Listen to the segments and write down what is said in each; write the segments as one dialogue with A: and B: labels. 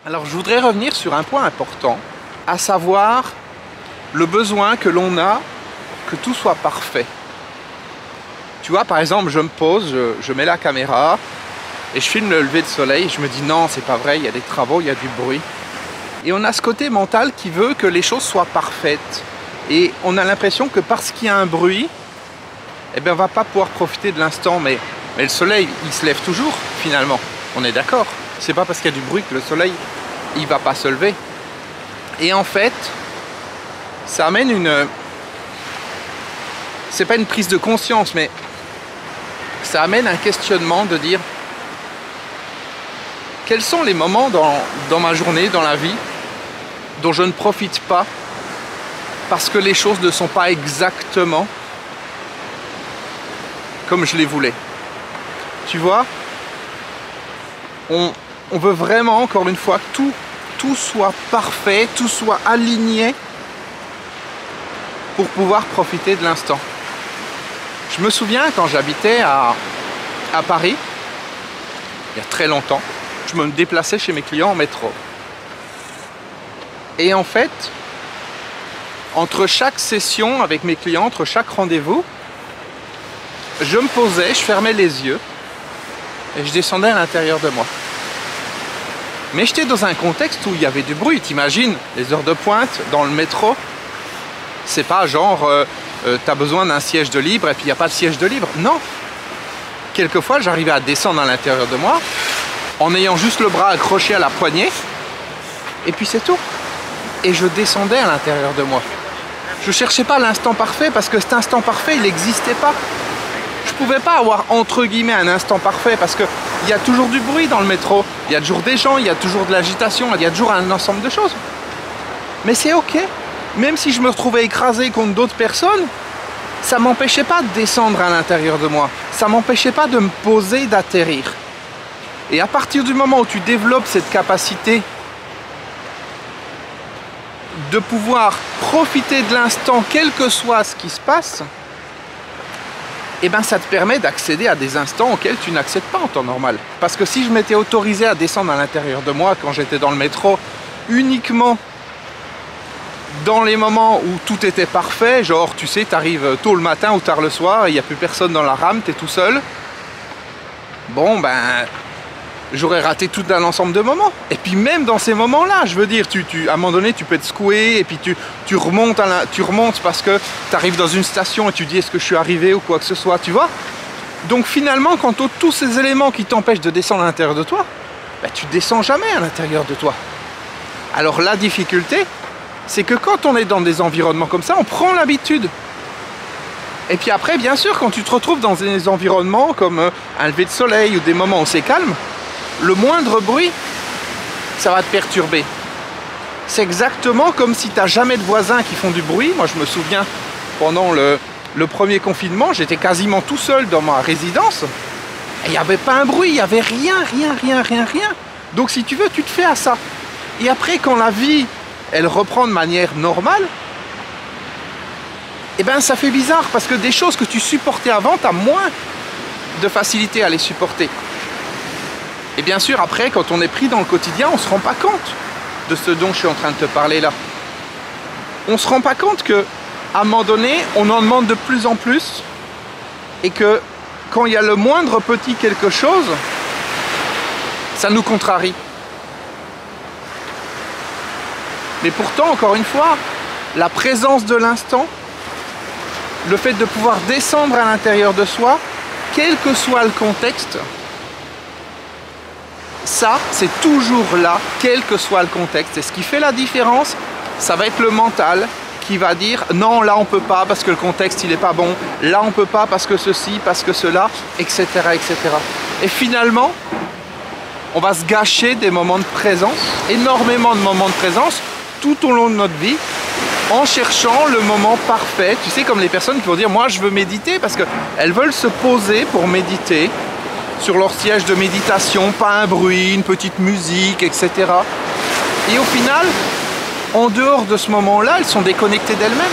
A: Alors je voudrais revenir sur un point important, à savoir le besoin que l'on a que tout soit parfait. Tu vois, par exemple, je me pose, je mets la caméra et je filme le lever de soleil. Je me dis non, c'est pas vrai, il y a des travaux, il y a du bruit. Et on a ce côté mental qui veut que les choses soient parfaites. Et on a l'impression que parce qu'il y a un bruit, eh bien, on ne va pas pouvoir profiter de l'instant. Mais le soleil, il se lève toujours, finalement. On est d'accord. C'est pas parce qu'il y a du bruit que le soleil, il va pas se lever. Et en fait, ça amène une... C'est pas une prise de conscience, mais ça amène un questionnement de dire quels sont les moments dans ma journée, dans la vie, dont je ne profite pas parce que les choses ne sont pas exactement comme je les voulais. Tu vois, on veut vraiment, encore une fois, que tout soit parfait, tout soit aligné pour pouvoir profiter de l'instant. Je me souviens quand j'habitais à Paris, il y a très longtemps, je me déplaçais chez mes clients en métro. Et en fait, entre chaque session avec mes clients, entre chaque rendez-vous, je me posais, je fermais les yeux et je descendais à l'intérieur de moi. Mais j'étais dans un contexte où il y avait du bruit. T'imagines, les heures de pointe dans le métro, c'est pas genre t'as besoin d'un siège de libre et puis il n'y a pas de siège de libre. Non. Quelquefois, j'arrivais à descendre à l'intérieur de moi en ayant juste le bras accroché à la poignée et puis c'est tout. Et je descendais à l'intérieur de moi. Je cherchais pas l'instant parfait parce que cet instant parfait, il n'existait pas. Je pouvais pas avoir entre guillemets un instant parfait parce que il y a toujours du bruit dans le métro, il y a toujours des gens, il y a toujours de l'agitation, il y a toujours un ensemble de choses. Mais c'est ok. Même si je me retrouvais écrasé contre d'autres personnes, ça m'empêchait pas de descendre à l'intérieur de moi. Ça m'empêchait pas de me poser, d'atterrir. Et à partir du moment où tu développes cette capacité de pouvoir profiter de l'instant, quel que soit ce qui se passe, eh ben ça te permet d'accéder à des instants auxquels tu n'accèdes pas en temps normal. Parce que si je m'étais autorisé à descendre à l'intérieur de moi quand j'étais dans le métro, uniquement dans les moments où tout était parfait, genre tu sais, t'arrives tôt le matin ou tard le soir, il n'y a plus personne dans la rame, t'es tout seul, bon ben j'aurais raté tout un ensemble de moments. Et puis même dans ces moments-là, je veux dire, à un moment donné, tu peux te secouer et puis tu remontes parce que tu arrives dans une station et tu dis est-ce que je suis arrivé ou quoi que ce soit, tu vois. Donc finalement, quand tu as tous ces éléments qui t'empêchent de descendre à l'intérieur de toi, ben, tu descends jamais à l'intérieur de toi. Alors la difficulté, c'est que quand on est dans des environnements comme ça, on prend l'habitude. Et puis après, bien sûr, quand tu te retrouves dans des environnements comme un lever de soleil ou des moments où c'est calme, le moindre bruit, ça va te perturber. C'est exactement comme si tu n'as jamais de voisins qui font du bruit. Moi, je me souviens, pendant le premier confinement, j'étais quasiment tout seul dans ma résidence. Et il n'y avait pas un bruit, il n'y avait rien. Donc, si tu veux, tu te fais à ça. Et après, quand la vie, elle reprend de manière normale, eh ben, ça fait bizarre parce que des choses que tu supportais avant, tu as moins de facilité à les supporter. Et bien sûr, après, quand on est pris dans le quotidien, on ne se rend pas compte de ce dont je suis en train de te parler là. On ne se rend pas compte qu'à un moment donné, on en demande de plus en plus et que quand il y a le moindre petit quelque chose, ça nous contrarie. Mais pourtant, encore une fois, la présence de l'instant, le fait de pouvoir descendre à l'intérieur de soi, quel que soit le contexte, ça, c'est toujours là, quel que soit le contexte. Et ce qui fait la différence, ça va être le mental qui va dire non, là on peut pas parce que le contexte il est pas bon, là on peut pas parce que ceci, parce que cela, etc., etc. Et finalement, on va se gâcher des moments de présence, énormément de moments de présence, tout au long de notre vie, en cherchant le moment parfait. Tu sais, comme les personnes qui vont dire moi je veux méditer parce qu'elles veulent se poser pour méditer sur leur siège de méditation, pas un bruit, une petite musique, etc. Et au final, en dehors de ce moment-là, elles sont déconnectées d'elles-mêmes.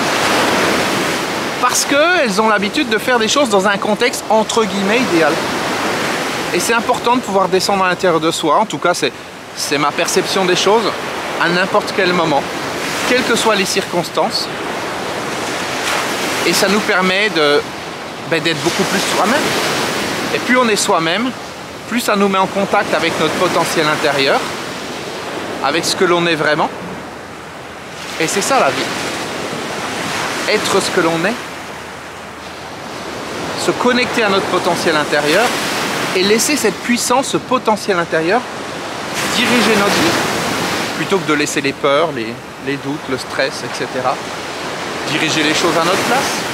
A: Parce qu'elles ont l'habitude de faire des choses dans un contexte entre guillemets idéal. Et c'est important de pouvoir descendre à l'intérieur de soi, en tout cas c'est ma perception des choses à n'importe quel moment, quelles que soient les circonstances. Et ça nous permet d'être beaucoup plus soi-même. Et plus on est soi-même, plus ça nous met en contact avec notre potentiel intérieur, avec ce que l'on est vraiment. Et c'est ça la vie. Être ce que l'on est, se connecter à notre potentiel intérieur et laisser cette puissance, ce potentiel intérieur diriger notre vie, plutôt que de laisser les peurs, les doutes, le stress, etc. diriger les choses à notre place.